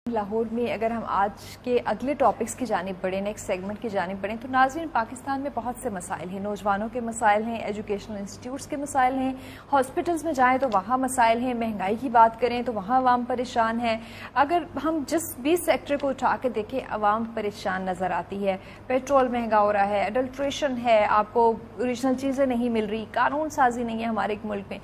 لاہور میں اگر ہم آج کے اگلے ٹاپکس کی جانب بڑھیں، نیکسٹ سیگمنٹ کی جانب بڑھیں تو ناظرین، پاکستان میں بہت سے مسائل ہیں، نوجوانوں کے مسائل ہیں، ایجوکیشنل انسٹیٹیوٹس کے مسائل ہیں، ہاسپٹلز میں جائیں تو وہاں مسائل ہیں، مہنگائی کی بات کریں تو وہاں عوام پریشان ہے۔ اگر ہم جس بھی سیکٹر کو اٹھا کے دیکھیں عوام پریشان نظر آتی ہے۔ پیٹرول مہنگا ہو رہا ہے، اڈلٹریشن ہے، آپ کو اوریجنل چیزیں نہیں مل رہی، قانون سازی نہیں ہے ہمارے ملک میں،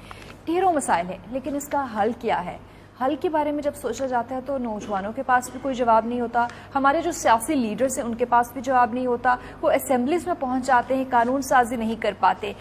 ڈھیروں مسائل ہیں، لیکن اس کا حل کیا ہے؟ حل کے بارے میں جب سوچا جاتا ہے تو نوجوانوں کے پاس بھی کوئی جواب نہیں ہوتا، ہمارے جو سیاسی لیڈرز ہیں ان کے پاس بھی جواب نہیں ہوتا، وہ اسمبلیز میں پہنچ جاتے ہیں، قانون سازی نہیں کر پاتے۔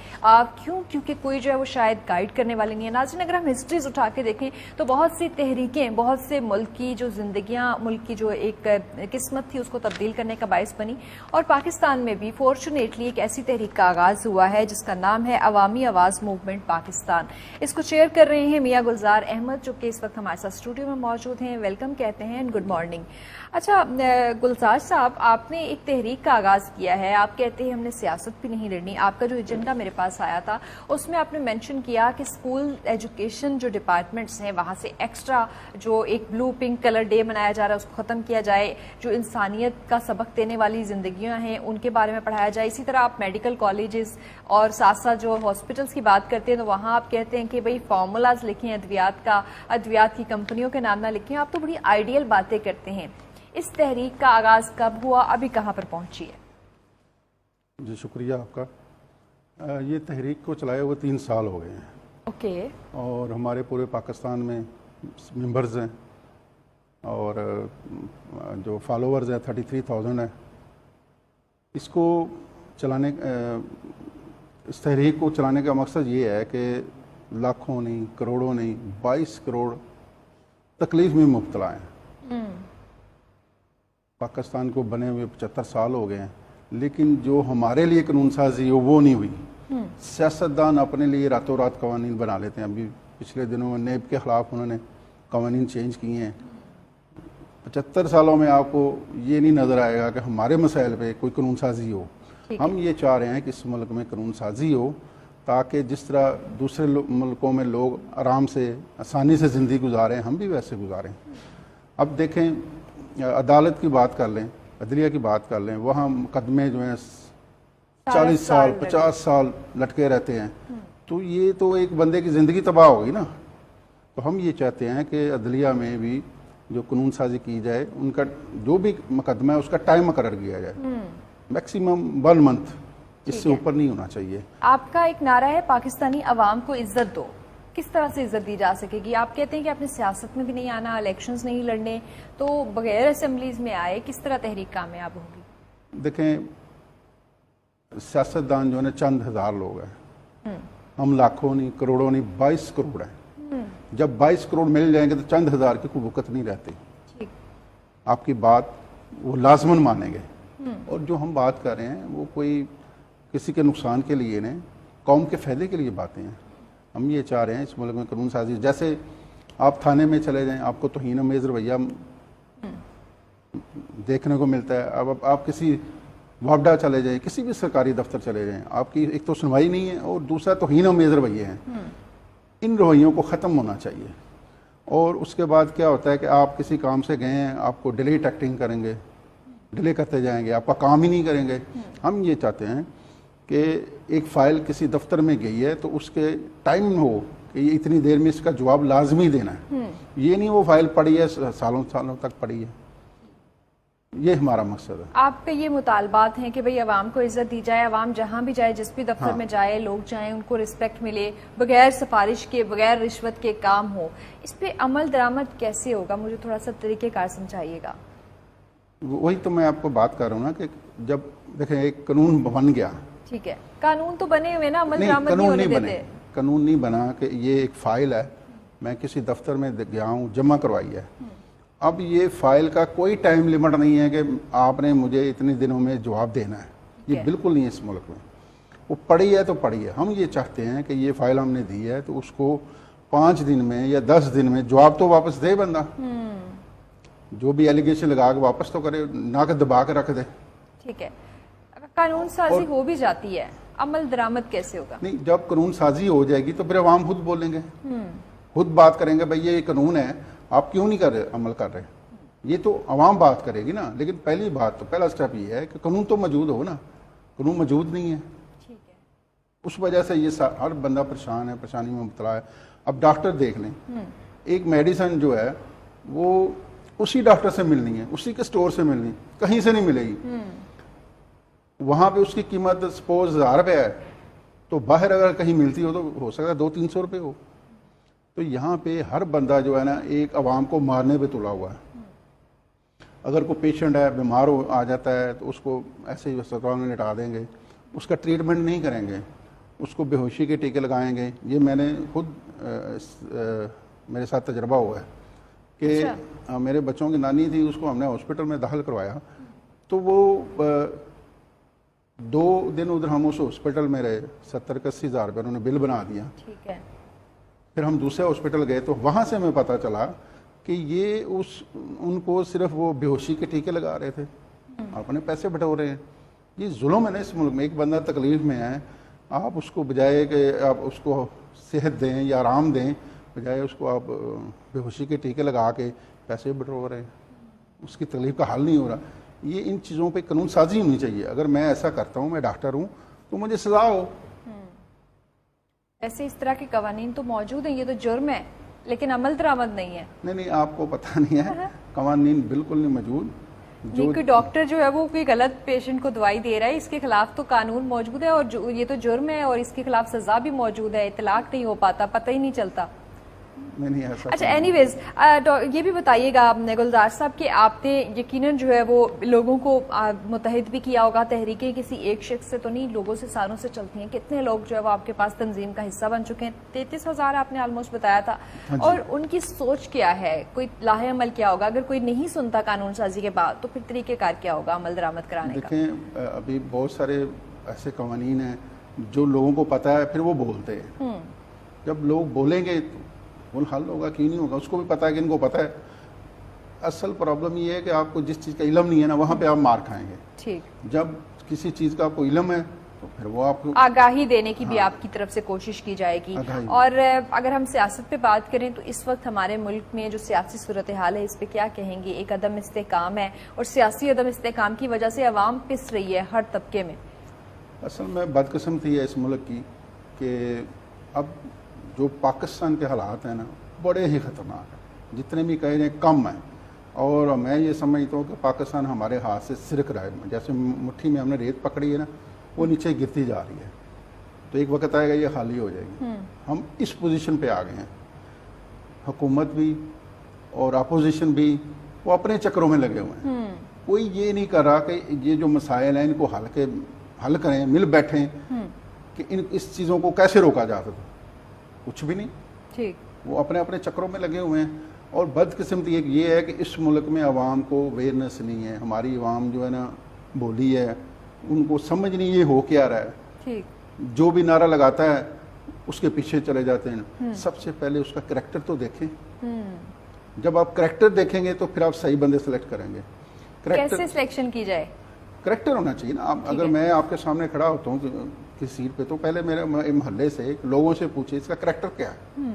کیوں؟ کیونکہ کوئی جو ہے وہ شاید گائیڈ کرنے والے نہیں ہے۔ ناظرین، اگر ہم ہسٹریز اٹھا کے دیکھیں تو بہت سی تحریکیں، بہت سے ملک کی جو زندگیاں، ملک کی جو ایک قسمت تھی اس کو تبدیل کرنے کا باعث بنی، اور پاکستان میں بھی فارچونیٹلی ایک ایسی تحریک کا آغاز ہوا ہے جس کا نام ہے عوامی آواز موومنٹ پاکستان۔ اس کو چیئر کر رہے ہیں میاں گلزار احمد، جو کہ اس وقت ہمارے ساتھ اسٹوڈیو میں موجود ہیں۔ ویلکم کہتے ہیں، گڈ مارننگ۔ اچھا گلزار صاحب، آپ نے ایک تحریک کا آغاز کیا ہے، آپ کہتے ہیں ہم نے سیاست بھی نہیں لڑنی۔ آپ کا جو ایجنڈا میرے پاس آیا تھا اس میں آپ نے مینشن کیا کہ اسکول ایجوکیشن جو ڈپارٹمنٹس ہیں وہاں سے ایکسٹرا جو ایک بلو پنک کلر ڈے منایا جا رہا ہے اس کو ختم کیا جائے، جو انسانیت کا سبق دینے والی زندگیاں ہیں ان کے بارے میں پڑھایا جائے۔ اسی طرح آپ میڈیکل کالجز اور ساتھ ساتھ جو ہاسپٹلس کی بات کرتے ہیں تو وہاں آپ کہتے ہیں کہ بھئی فارمولاز لکھیں ادویات کی کمپنیوں کے نام نہ لکھیں۔ آپ تو بڑی آئیڈیل باتیں کرتے ہیں۔ اس تحریک کا آغاز کب ہوا، ابھی کہاں پر پہنچی ہے؟ جی شکریہ آپ کا۔ یہ تحریک کو چلائے ہوئے 3 سال ہو گئے ہیں۔ اوکے۔ اور ہمارے پورے پاکستان میں ممبرز ہیں اور جو فالوورز ہیں 33,000 ہیں۔ اس کو چلانے اس تحریک کو چلانے کا مقصد یہ ہے کہ لاکھوں نہیں، کروڑوں نہیں، 22 کروڑ تکلیف میں مبتلا ہیں۔ پاکستان کو بنے ہوئے 75 سال ہو گئے ہیں، لیکن جو ہمارے لیے قانون سازی ہو وہ نہیں ہوئی۔ سیاستدان اپنے لیے راتوں رات قوانین بنا لیتے ہیں۔ ابھی پچھلے دنوں میں نیب کے خلاف انہوں نے قوانین چینج کیے ہیں۔ 75 سالوں میں آپ کو یہ نہیں نظر آئے گا کہ ہمارے مسائل پہ کوئی قانون سازی ہو۔ ہم یہ چاہ رہے ہیں کہ اس ملک میں قانون سازی ہو تاکہ جس طرح دوسرے ملکوں میں لوگ آرام سے آسانی سے زندگی گزاریں ہم بھی ویسے گزاریں۔ اب دیکھیں، عدالت کی بات کر لیں، عدلیہ کی بات کر لیں، وہاں مقدمے جو ہیں 40 سال 50 سال لٹکے رہتے ہیں، تو یہ تو ایک بندے کی زندگی تباہ ہوگی نا۔ تو ہم یہ چاہتے ہیں کہ عدلیہ میں بھی جو قانون سازی کی جائے، ان کا جو بھی مقدمہ ہے اس کا ٹائم مقرر کیا جائے، میکسیمم 1 منتھ، اس سے اوپر نہیں ہونا چاہیے۔ آپ کا ایک نعرہ ہے پاکستانی عوام کو عزت دو، کس طرح سے عزت دی جا سکے گی؟ آپ کہتے ہیں کہ آپ نے سیاست میں بھی نہیں آنا، الیکشنز نہیں لڑنے، تو بغیر اسمبلیز میں آئے کس طرح تحریک کامیاب ہوگی؟ دیکھیں، سیاستدان جو ہے نا چند ہزار لوگ ہیں، ہم لاکھوں نہیں، کروڑوں نہیں، 22 کروڑ ہیں۔ جب 22 کروڑ مل جائیں گے تو چند ہزار کی کوئی وقت نہیں رہتی۔ آپ کی بات وہ لازماً مانیں گے، اور جو ہم بات کر رہے ہیں وہ کوئی کسی کے نقصان کے لیے نہیں، قوم کے فائدے کے لیے باتیں ہیں۔ ہم یہ چاہ رہے ہیں اس ملک میں قانون سازی، جیسے آپ تھانے میں چلے جائیں آپ کو توہین آمیز رویہ دیکھنے کو ملتا ہے۔ اب آپ کسی واپڈا چلے جائیں، کسی بھی سرکاری دفتر چلے جائیں، آپ کی ایک تو سنوائی نہیں ہے اور دوسرا توہین آمیز رویے ہیں۔ ان رویوں کو ختم ہونا چاہیے۔ اور اس کے بعد کیا ہوتا ہے کہ آپ کسی کام سے گئے ہیں، آپ کو ڈیلے ٹیکٹنگ کریں گے، ڈیلے کرتے جائیں گے، آپ کا کام ہی نہیں کریں گے۔ ہم یہ چاہتے ہیں کہ ایک فائل کسی دفتر میں گئی ہے تو اس کے ٹائم ہو کہ یہ اتنی دیر میں اس کا جواب لازمی دینا ہے، یہ نہیں وہ فائل پڑی ہے سالوں سالوں تک پڑی ہے۔ یہ ہمارا مقصد ہے۔ آپ کے یہ مطالبات ہیں کہ بھئی عوام کو عزت دی جائے، عوام جہاں بھی جائے، جس بھی دفتر میں جائے، لوگ جائیں، ان کو رسپیکٹ ملے، بغیر سفارش کے، بغیر رشوت کے کام ہو، اس پہ عمل درآمد کیسے ہوگا؟ مجھے تھوڑا سا طریقہ کار سمجھائیے گا۔ وہی تو میں آپ کو بات کر رہا ہوں نا کہ جب دیکھیں ایک قانون بن گیا، ٹھیک ہے، قانون تو بنے ہوئے نا، عمل درآمد نہیں ہونے دیتے۔ قانون نہیں بنا کہ یہ ایک فائل ہے، میں کسی دفتر میں گیا ہوں، جمع کروائی ہے، اب یہ فائل کا کوئی ٹائم لیمٹ نہیں ہے کہ آپ نے مجھے اتنے دنوں میں جواب دینا ہے، یہ بالکل نہیں ہے اس ملک میں۔ وہ پڑی ہے تو پڑی ہے۔ ہم یہ چاہتے ہیں کہ یہ فائل ہم نے دی ہے تو اس کو 5 دن میں یا 10 دن میں جواب تو واپس دے بندہ، جو بھی ایلیگیشن لگا کے واپس تو کرے، نہ کہ دبا کے رکھ دے۔ ٹھیک ہے، قانون سازی ہو بھی جاتی ہے، عمل درآمد کیسے ہوگا؟ نہیں، جب قانون سازی ہو جائے گی تو پھر عوام خود بولیں گے، خود بات کریں گے، بھئی یہ قانون ہے، آپ کیوں نہیں کر رہے، عمل کر رہے؟ یہ تو عوام بات کرے گی نا، لیکن پہلی بات تو پہلا سٹیپ یہ ہے کہ قانون تو موجود ہو نا، قانون موجود نہیں ہے، اس وجہ سے یہ ہر بندہ پریشان ہے، پریشانی میں مبتلا ہے۔ اب ڈاکٹر دیکھ لیں، ایک میڈیسن جو ہے وہ اسی ڈاکٹر سے ملنی ہے، اسی کے سٹور سے ملنی، کہیں سے نہیں ملے گی۔ وہاں پہ اس کی قیمت سپوز 1000 روپے ہے، تو باہر اگر کہیں ملتی ہو تو ہو سکتا ہے 200-300 روپے ہو۔ تو یہاں پہ ہر بندہ جو ہے نا ایک عوام کو مارنے پہ تلا ہوا ہے۔ اگر کوئی پیشنٹ ہے بیمار آ جاتا ہے تو اس کو ایسے ہی اسپتال میں لٹا دیں گے، اس کا ٹریٹمنٹ نہیں کریں گے، اس کو بے ہوشی کے ٹیکے لگائیں گے۔ یہ میں نے خود میرے ساتھ تجربہ ہوا ہے کہ میرے بچوں کی نانی تھی، اس کو ہم نے ہاسپٹل میں داخل کروایا، تو وہ 2 دن ادھر ہم اس ہاسپٹل میں رہے، 70-80 ہزار روپے انہوں نے بل بنا دیا۔ پھر ہم دوسرے ہاسپٹل گئے تو وہاں سے ہمیں پتہ چلا کہ یہ ان کو صرف وہ بے ہوشی کے ٹیکے لگا رہے تھے، اپنے پیسے بٹور رہے ہیں۔ یہ ظلم ہے نا اس ملک میں، ایک بندہ تکلیف میں ہے، آپ اس کو بجائے کہ آپ اس کو صحت دیں یا آرام دیں، بجائے اس کو آپ بے ہوشی کے ٹیکے لگا کے پیسے بٹور رہے ہیں، اس کی تکلیف کا حل نہیں ہو رہا۔ یہ ان چیزوں پہ قانون سازی ہونی چاہیے۔ اگر میں ایسا کرتا ہوں، میں ڈاکٹر ہوں، تو مجھے سزا ہو۔ ایسے اس طرح کے قوانین تو موجود ہیں، یہ تو جرم ہے، لیکن عمل درآمد نہیں ہے۔ نہیں، آپ کو پتہ نہیں ہے، قوانین بالکل نہیں موجود۔ جو کوئی ڈاکٹر جو ہے وہ کوئی غلط پیشنٹ کو دوائی دے رہا ہے، اس کے خلاف تو قانون موجود ہے، اور یہ تو جرم ہے، اور اس کے خلاف سزا بھی موجود ہے، اطلاق نہیں ہو پاتا، پتہ ہی نہیں چلتا۔ اچھا، اینی ویز یہ بھی بتائیے گا گلزار صاحب کہ آپ نے یقیناً جو ہے وہ لوگوں کو متحد بھی کیا ہوگا، تحریکیں کسی ایک شخص سے تو نہیں، لوگوں سے، سالوں سے چلتی ہیں۔ کتنے لوگ جو ہے وہ آپ کے پاس تنظیم کا حصہ بن چکے ہیں؟ 33,000 آپ نے آلموسٹ بتایا تھا، اور ان کی سوچ کیا ہے؟ کوئی لاہ عمل کیا ہوگا؟ اگر کوئی نہیں سنتا قانون سازی کے بعد تو پھر طریقہ کار کیا ہوگا عمل درآمد کرانے کا؟ دیکھیں، ابھی بہت سارے ایسے قوانین ہیں جو لوگوں کو پتہ ہے، پھر وہ بولتے ہیں۔ جب لوگ بولیں گے وہ حل ہوگا، کیوں نہیں ہوگا؟ اس کو بھی پتہ ہے کہ ان کو پتہ ہے۔ اصل پرابلم یہ ہے کہ آپ کو جس چیز کا علم نہیں ہے نا، وہاں پہ آپ مار کھائیں گے۔ ٹھیک، جب کسی چیز کا آپ کو علم ہے تو پھر وہ آپ کو آگاہی دینے کی بھی آپ کی طرف سے کوشش کی جائے گی۔ اور اگر ہم سیاست پہ بات کریں تو اس وقت ہمارے ملک میں جو سیاسی صورتحال ہے، اس پہ کیا کہیں گے؟ ایک عدم استحکام ہے، اور سیاسی عدم استحکام کی وجہ سے عوام پس رہی ہے ہر طبقے میں۔ اصل میں بدقسمتی ہے اس ملک کی کہ اب جو پاکستان کے حالات ہیں نا بڑے ہی خطرناک ہیں، جتنے بھی کہیں کم ہیں، اور میں یہ سمجھتا ہوں کہ پاکستان ہمارے ہاتھ سے سرک رہا ہے، جیسے مٹھی میں ہم نے ریت پکڑی ہے نا، وہ نیچے گرتی جا رہی ہے، تو ایک وقت آئے گا یہ خالی ہو جائے گی۔ ہم اس پوزیشن پہ آ گئے ہیں، حکومت بھی اور اپوزیشن بھی وہ اپنے چکروں میں لگے ہوئے ہیں۔ کوئی یہ نہیں کر رہا کہ یہ جو مسائل ہیں ان کو حل کریں، مل بیٹھیں کہ اس چیزوں کو کیسے روکا جا سکے، کچھ بھی نہیں۔ ٹھیک، وہ اپنے اپنے چکروں میں لگے ہوئے ہیں۔ اور بدقسمتی ایک یہ ہے کہ اس ملک میں عوام کو اویئرنیس نہیں ہے، ہماری عوام جو ہے نا بولی ہے، ان کو سمجھ نہیں یہ ہو کیا رہا ہے۔ ٹھیک، جو بھی نعرہ لگاتا ہے اس کے پیچھے چلے جاتے ہیں۔ سب سے پہلے اس کا کریکٹر تو دیکھیں، جب آپ کریکٹر دیکھیں گے تو پھر آپ صحیح بندے سلیکٹ کریں گے۔ کیسے سلیکشن کی جائے؟ کریکٹر ہونا چاہیے نا۔ اگر میں آپ کے سامنے کھڑا ہوتا ہوں کسی سیٹ پہ، تو پہلے میرے محلے سے لوگوں سے پوچھے اس کا کریکٹر کیا ہے۔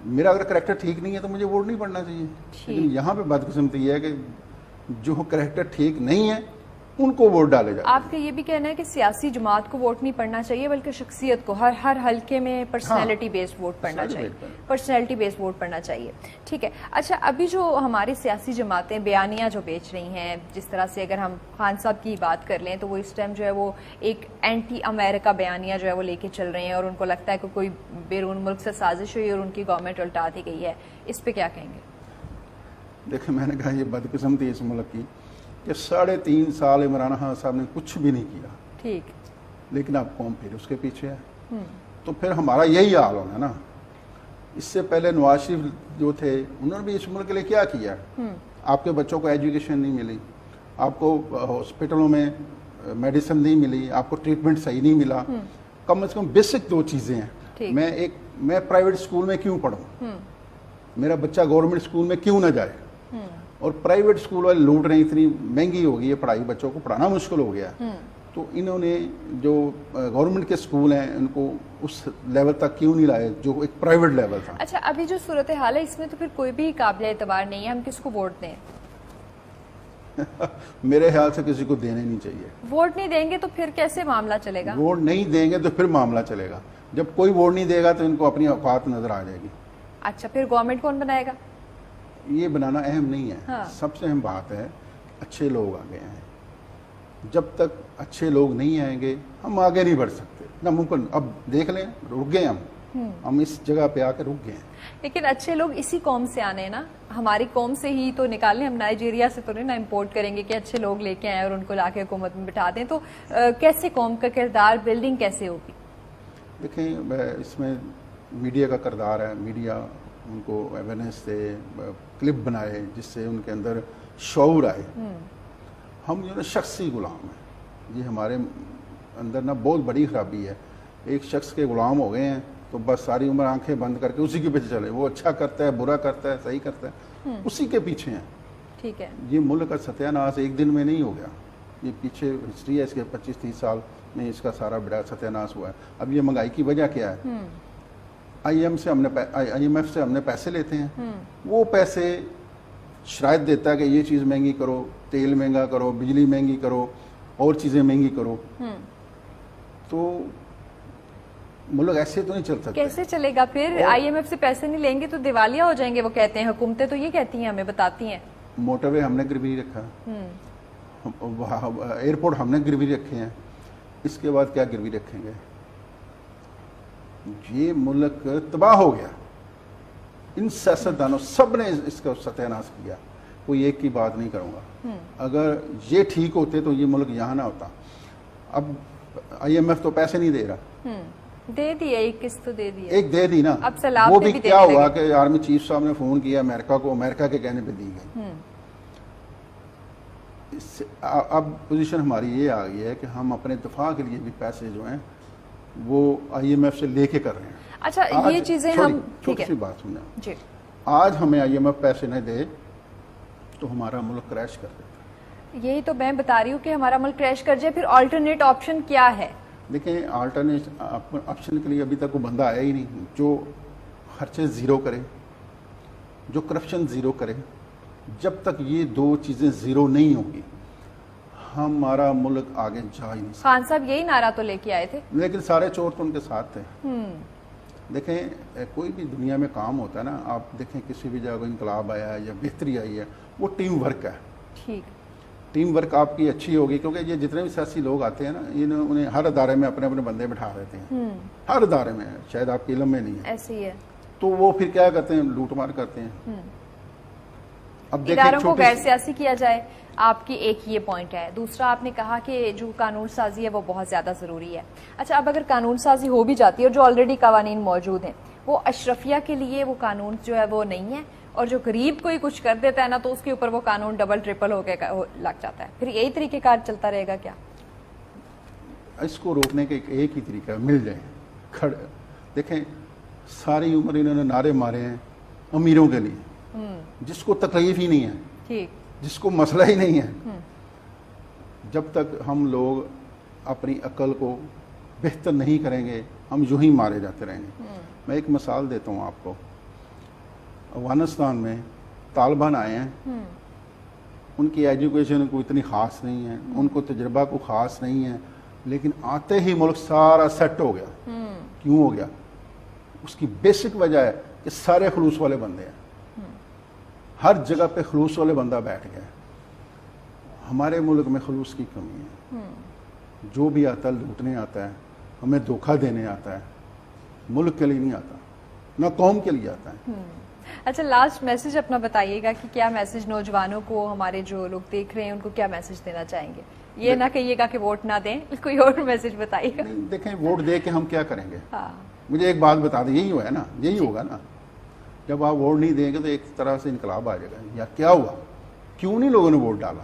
میرا اگر کریکٹر ٹھیک نہیں ہے تو مجھے ووٹ نہیں پڑنا چاہیے۔ لیکن یہاں پہ بدقسمتی یہ ہے کہ جو کریکٹر ٹھیک نہیں ہے ان کو ووٹ ڈالے جائے۔ آپ کا یہ بھی کہنا ہے کہ سیاسی جماعت کو ووٹ نہیں پڑنا چاہیے، بلکہ شخصیت کو، ہر حلقے میں پرسنالٹی بیسڈ ووٹ پڑنا چاہیے، پرسنالٹی بیسڈ ووٹ پڑنا چاہیے۔ ٹھیک ہے۔ اچھا، ابھی جو ہماری سیاسی جماعتیں بیانیاں جو بیچ رہی ہیں، جس طرح سے اگر ہم خان صاحب کی بات کر لیں تو وہ اس ٹائم جو ہے وہ ایک اینٹی امریکہ بیانیہ جو ہے وہ لے کے چل رہے ہیں، اور ان کو لگتا ہے کہ کوئی بیرون ملک سے سازش ہوئی اور ان کی گورنمنٹ الٹا دی گئی ہے۔ اس پہ کیا کہیں گے؟ دیکھیں، میں نے کہا یہ بدقسمتی اس ملک کی کہ 3.5 سال عمران خان صاحب نے کچھ بھی نہیں کیا، ٹھیک، لیکن اب قوم پھر اس کے پیچھے ہے۔ تو پھر ہمارا یہی حال ہونا نا۔ اس سے پہلے نواز شریف جو تھے انہوں نے بھی اس ملک کے لیے کیا کیا؟ آپ کے بچوں کو ایجوکیشن نہیں ملی، آپ کو ہاسپٹلوں میں میڈیسن نہیں ملی، آپ کو ٹریٹمنٹ صحیح نہیں ملا۔ کم از کم بیسک 2 چیزیں ہیں۔ میں پرائیویٹ اسکول میں کیوں پڑھوں؟ میرا بچہ گورنمنٹ اسکول میں کیوں نہ جائے؟ اور پرائیویٹ اسکول والے لوٹ رہے ہیں، اتنی مہنگی ہو گئی ہے پڑھائی، بچوں کو پڑھانا مشکل ہو گیا۔ تو انہوں نے جو گورنمنٹ کے اسکول ہیں ان کو اس لیول تک کیوں نہیں لائے جو ایک پرائیویٹ لیول تھا؟ اچھا ابھی جو صورتحال ہے اس میں تو پھر کوئی بھی قابل اعتبار نہیں ہے، ہم کس کو ووٹ دیں؟ میرے خیال سے کسی کو دینے نہیں چاہیے. ووٹ نہیں دیں گے تو پھر کیسے معاملہ چلے گا؟ ووٹ نہیں دیں گے تو پھر معاملہ چلے گا. جب کوئی ووٹ نہیں دے گا تو ان کو اپنی اوقات نظر آ جائے گی. اچھا پھر گورنمنٹ کون بنائے گا؟ یہ بنانا اہم نہیں ہے. ہاں. سب سے اہم بات ہے اچھے لوگ آگے آئیں. جب تک اچھے لوگ نہیں آئیں گے ہم آگے نہیں بڑھ سکتے. ناممکن. اب دیکھ لیں رک گئے ہم اس جگہ پہ آ کے رک گئے ہیں. لیکن اچھے لوگ اسی قوم سے آنے نا، ہماری قوم سے ہی تو نکالنے. ہم نائجیریا سے تو نہیں نا امپورٹ کریں گے کہ اچھے لوگ لے کے آئیں اور ان کو لا کے حکومت میں بٹھا دیں. تو کیسے قوم کا کردار بلڈنگ کیسے ہوگی؟ دیکھیں اس میں میڈیا کا کردار ہے. میڈیا ان کو اویئرنیس دے، کلپ بنائے جس سے ان کے اندر شعور آئے. ہم جو نا شخصی غلام ہیں، یہ ہمارے اندر نا بہت بڑی خرابی ہے. ایک شخص کے غلام ہو گئے ہیں تو بس ساری عمر آنکھیں بند کر کے اسی کے پیچھے چلے. وہ اچھا کرتا ہے، برا کرتا ہے، صحیح کرتا ہے، اسی کے پیچھے ہیں. ٹھیک ہے. یہ ملک کا ستیہ ناش ایک دن میں نہیں ہو گیا. یہ پیچھے ہسٹری ہے اس کے 25-30 سال میں اس کا سارا بڑا ستیہ ناش ہوا ہے. اب یہ مہنگائی کی وجہ کیا ہے؟ آئی ایم ایف سے ہم نے پیسے لیتے ہیں. وہ پیسے شرائط دیتا ہے کہ یہ چیز مہنگی کرو، تیل مہنگا کرو، بجلی مہنگی کرو، اور چیزیں مہنگی کرو. تو ملک ایسے تو نہیں چل سکتا. کیسے چلے گا پھر؟ آئی ایم ایف سے پیسے نہیں لیں گے تو دیوالیہ ہو جائیں گے وہ کہتے ہیں. حکومتیں تو یہ کہتی ہیں، ہمیں بتاتی ہیں. موٹر وے ہم نے گروی رکھا، ایئرپورٹ ہم نے گروی رکھے ہیں. اس کے بعد کیا گروی رکھیں گے؟ یہ ملک تباہ ہو گیا. ان سیاستدانوں سب نے اس کا ستیہ ناش کیا. کوئی ایک کی بات نہیں کروں گا. اگر یہ ٹھیک ہوتے تو یہ ملک یہاں نہ ہوتا. اب آئی ایم ایف تو پیسے نہیں دے رہا. دے دیے ایک قسط تو دے دیے. ایک دے دی نا. اب سلام وہ بھی کیا ہوا کہ آرمی چیف صاحب نے فون کیا امریکہ کو، امریکہ کے کہنے پہ دی گئی. اب پوزیشن ہماری یہ آ گئی ہے کہ ہم اپنے دفاع کے لیے بھی پیسے جو ہیں وہ آئی ایم ایف سے لے کے کر رہے ہیں. اچھا یہ چیزیں ہم چھوٹی سی بات سنیں. جی. آج ہمیں آئی ایم ایف پیسے نہ دے تو ہمارا ملک کریش کر دیتا ہے. یہی تو میں بتا رہی ہوں کہ ہمارا ملک کریش کر جائے. پھر آلٹرنیٹ آپشن کیا ہے؟ دیکھیں آلٹرنیٹ آپشن کے لیے ابھی تک کوئی بندہ آیا ہی نہیں جو خرچے زیرو کرے، جو کرپشن زیرو کرے. جب تک یہ دو چیزیں زیرو نہیں ہوگی ہمارا ملک آگے جا ہی نہیں سکتا. خان صاحب یہی نعرہ تو لے کے آئے تھے. لیکن سارے چور تو ان کے ساتھ تھے. دیکھیں کوئی بھی دنیا میں کام ہوتا ہے نا، آپ دیکھیں کسی بھی جگہ انقلاب آیا ہے یا بہتری آئی ہے، وہ ٹیم ورک ہے. ٹھیک. ٹیم ورک آپ کی اچھی ہوگی کیونکہ یہ جتنے بھی سیاسی لوگ آتے ہیں نا انہیں ہر ادارے میں اپنے اپنے بندے بٹھا دیتے ہیں. ہر ادارے میں، شاید آپ کے علم میں نہیں ہے. ایسے ہی ہے. تو وہ پھر کیا کرتے ہیں؟ لوٹ مار کرتے ہیں. اب دیکھیں اداروں کو غیر سیاسی کیا جائے. آپ کی ایک یہ پوائنٹ ہے. دوسرا آپ نے کہا کہ جو قانون سازی ہے وہ بہت زیادہ ضروری ہے. اچھا اب اگر قانون سازی ہو بھی جاتی ہے اور جو آلریڈی قوانین موجود ہیں وہ اشرفیہ کے لیے وہ قانون جو ہے وہ نہیں ہے، اور جو غریب کوئی کچھ کر دیتا ہے نا تو اس کے اوپر وہ قانون ڈبل ٹرپل ہو کے لگ جاتا ہے. پھر یہی طریقہ کار چلتا رہے گا کیا؟ اس کو روکنے کا ایک ہی طریقہ ہے، مل جائیں. دیکھیں ساری عمر انہوں نے نعرے مارے ہیں امیروں کے لیے، جس کو تکلیف ہی نہیں ہے. ٹھیک. جس کو مسئلہ ہی نہیں ہے. جب تک ہم لوگ اپنی عقل کو بہتر نہیں کریں گے ہم یوں ہی مارے جاتے رہیں گے. میں ایک مثال دیتا ہوں آپ کو. افغانستان میں طالبان آئے ہیں، ان کی ایجوکیشن کو اتنی خاص نہیں ہے، ان کو تجربہ کو خاص نہیں ہے، لیکن آتے ہی ملک سارا سیٹ ہو گیا. کیوں ہو گیا؟ اس کی بیسک وجہ ہے کہ سارے خلوص والے بندے ہیں. ہر جگہ پہ خلوص والے بندہ بیٹھ گیا. ہمارے ملک میں خلوص کی کمی ہے. جو بھی آتا ہے لوٹنے آتا ہے، ہمیں دھوکہ دینے آتا ہے. ملک کے لیے نہیں آتا، نہ قوم کے لیے آتا ہے. اچھا لاسٹ میسج اپنا بتائیے گا کہ کیا میسج نوجوانوں کو، ہمارے جو لوگ دیکھ رہے ہیں ان کو کیا میسج دینا چاہیں گے؟ یہ نہ کہیے گا کہ ووٹ نہ دیں، کوئی اور میسج بتائیے گا. دیکھیں ووٹ دے کے ہم کیا کریں گے؟ ہاں مجھے ایک بات بتا دیں، یہی ہوا ہے نا، یہی ہوگا نا. جب آپ ووٹ نہیں دیں گے تو ایک طرح سے انقلاب آ جائے گا. یا کیا ہوا؟ کیوں نہیں لوگوں نے ووٹ ڈالا؟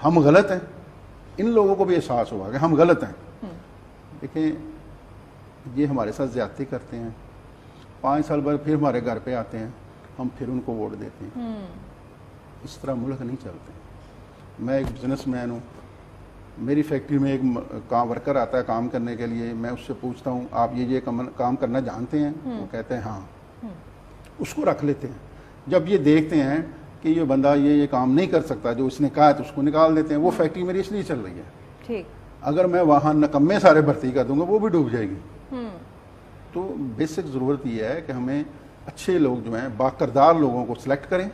ہم غلط ہیں. ان لوگوں کو بھی احساس ہوا کہ ہم غلط ہیں. دیکھیں یہ ہمارے ساتھ زیادتی کرتے ہیں، 5 سال بعد پھر ہمارے گھر پہ آتے ہیں، ہم پھر ان کو ووٹ دیتے ہیں. اس طرح ملک نہیں چلتے. میں ایک بزنس مین ہوں، میری فیکٹری میں ایک ورکر آتا ہے کام کرنے کے لیے, میں اس سے پوچھتا ہوں آپ یہ کام کرنا جانتے ہیں؟ وہ کہتے ہیں ہاں. اس کو رکھ لیتے ہیں. جب یہ دیکھتے ہیں کہ یہ بندہ یہ کام نہیں کر سکتا جو اس نے کہا ہے تو اس کو نکال دیتے ہیں. وہ فیکٹری میری اس لیے چل رہی ہے. ٹھیک. اگر میں وہاں نکمے سارے بھرتی کر دوں گا وہ بھی ڈوب جائے گی. تو بیسک ضرورت یہ ہے کہ ہمیں اچھے لوگ جو ہیں باکردار لوگوں کو سلیکٹ کریں.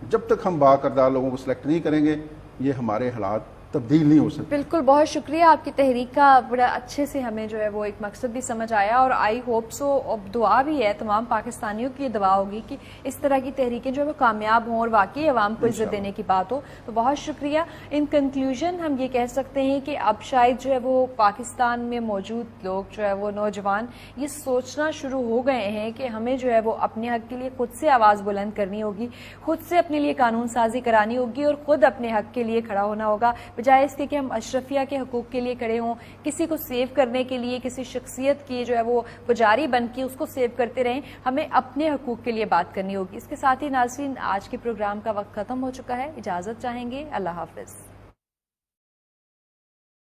جب تک ہم باکردار لوگوں کو سلیکٹ نہیں کریں گے یہ ہمارے حالات تبدیل نہیں ہو سکتے. بالکل, بہت شکریہ آپ کی تحریک کا, بڑا اچھے سے ہمیں جو ہے وہ ایک مقصد بھی سمجھ آیا, اور آئی ہوپ سو اب دعا بھی ہے تمام پاکستانیوں کی, یہ دعا ہوگی کہ اس طرح کی تحریکیں جو ہے وہ کامیاب ہوں اور واقعی عوام کو عزت دینے کی بات ہو. تو بہت شکریہ. ان کنکلوژن ہم یہ کہہ سکتے ہیں کہ اب شاید جو ہے وہ پاکستان میں موجود لوگ جو ہے وہ نوجوان یہ سوچنا شروع ہو گئے ہیں کہ ہمیں جو ہے وہ اپنے حق کے لیے خود سے آواز بلند کرنی ہوگی, خود سے اپنے لیے قانون سازی کرانی ہوگی اور خود اپنے حق کے لیے کھڑا ہونا ہوگا, بجائے اس کے کہ ہم اشرفیہ کے حقوق کے لیے کھڑے ہوں, کسی کو سیو کرنے کے لیے کسی شخصیت کی جو ہے وہ پجاری بن کے اس کو سیو کرتے رہیں. ہمیں اپنے حقوق کے لیے بات کرنی ہوگی. اس کے ساتھ ہی ناظرین آج کے پروگرام کا وقت ختم ہو چکا ہے, اجازت چاہیں گے. اللہ حافظ.